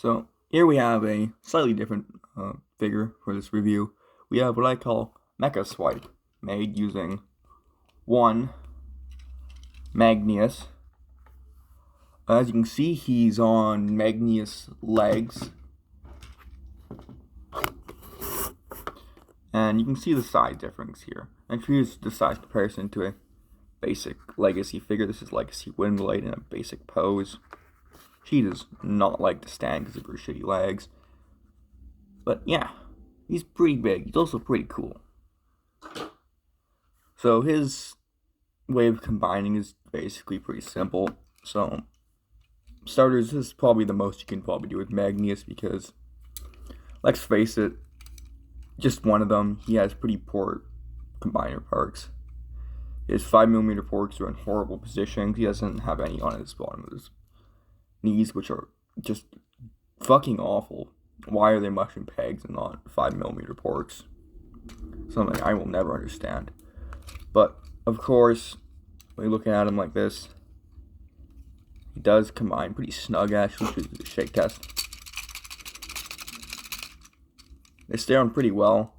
So here we have a slightly different figure for this review. We have what I call Mecha Swipe, made using one magneous. As you can see, he's on magneous legs. And you can see the size difference here. And here's the size comparison to a basic Legacy figure. This is Legacy Windblade in a basic pose. She does not like to stand because of her shitty legs. But yeah, he's pretty big. He's also pretty cool. So his way of combining is basically pretty simple. So starters, this is probably the most you can probably do with Magneous because, let's face it, just one of them, he has pretty poor combiner parts. His 5mm forks are in horrible positions. He doesn't have any on his bottom of his knees, which are just fucking awful. Why are they mushroom pegs and not 5mm forks? Something I will never understand. But, of course, when you're looking at him like this, he does combine pretty snug, actually, through the shake test. They stay on pretty well.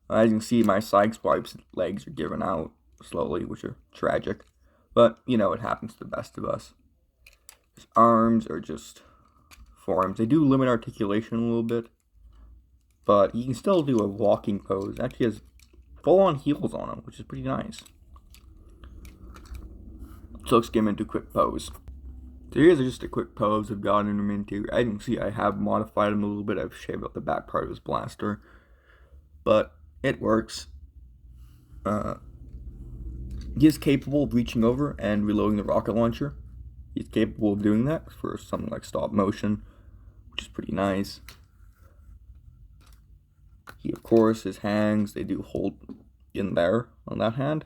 As you can see, my Sideswipe's legs are giving out slowly, which are tragic. But, you know, it happens to the best of us. His arms are just forearms. They do limit articulation a little bit, but he can still do a walking pose. Actually has full-on heels on him, which is pretty nice. So let's get him into a quick pose. So here's just a quick pose I've gotten him into. As you can see, I have modified him a little bit. I've shaved out the back part of his blaster, but it works. He is capable of reaching over and reloading the rocket launcher. He's capable of doing that for something like stop motion, which is pretty nice. He, of course, his hands, they do hold in there on that hand,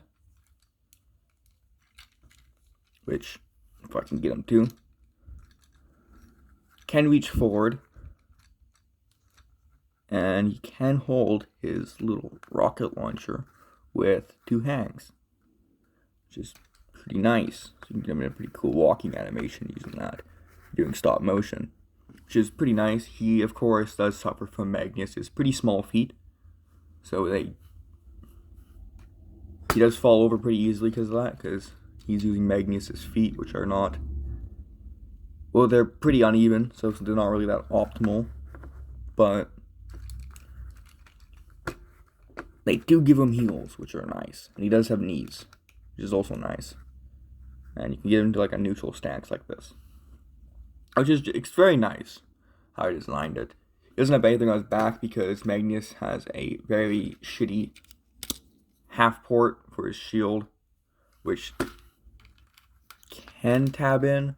which, if I can get him to, can reach forward, and he can hold his little rocket launcher with two hands, which is pretty nice. So you can get him in a pretty cool walking animation using that, doing stop motion, which is pretty nice. He, of course, does suffer from Magneous' pretty small feet, so he does fall over pretty easily because of that, because he's using Magneous' feet, which are not, well, they're pretty uneven, so they're not really that optimal, but they do give him heels, which are nice, and he does have knees, which is also nice. And you can get into like a neutral stance like this, which is, it's very nice how I designed it. It doesn't have anything on his back because Magneous has a very shitty half port for his shield, which can tab in,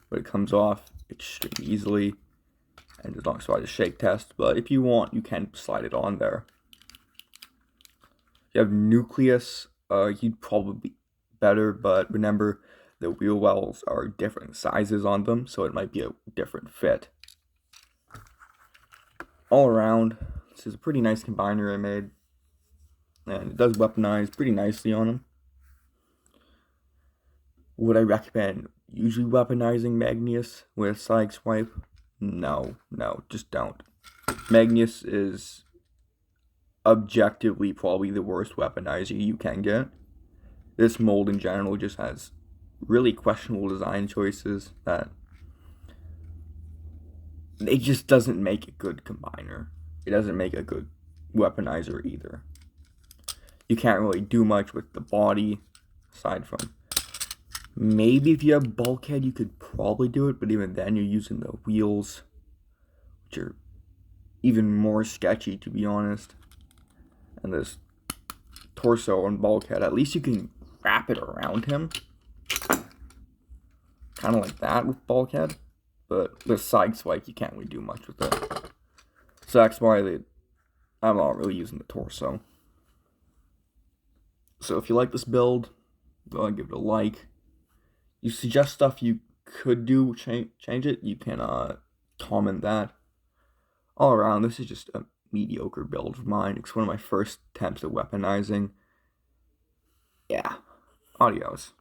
but it comes off extremely easily and does not survive the shake test. But if you want, you can slide it on there. If you have nucleus, you'd probably be better, but remember the wheel wells are different sizes on them, so it might be a different fit. All around, this is a pretty nice combiner I made, and it does weaponize pretty nicely on him. Would I recommend usually weaponizing Magneous with Sideswipe? No, just don't. Magneous is objectively probably the worst weaponizer you can get. This mold in general just has really questionable design choices that it just doesn't make a good combiner. It doesn't make a good weaponizer either. You can't really do much with the body, aside from maybe if you have bulkhead you could probably do it, but even then you're using the wheels, which are even more sketchy, to be honest. And this torso and bulkhead, at least you can wrap it around him, kind of like that with bulkhead, but with Sideswipe you can't really do much with it. So that's why I'm not really using the torso. So if you like this build, go ahead and give it a like. You suggest stuff you could do, change it, you can comment that. All around, this is just a mediocre build of mine. It's one of my first attempts at weaponizing. Yeah, adios.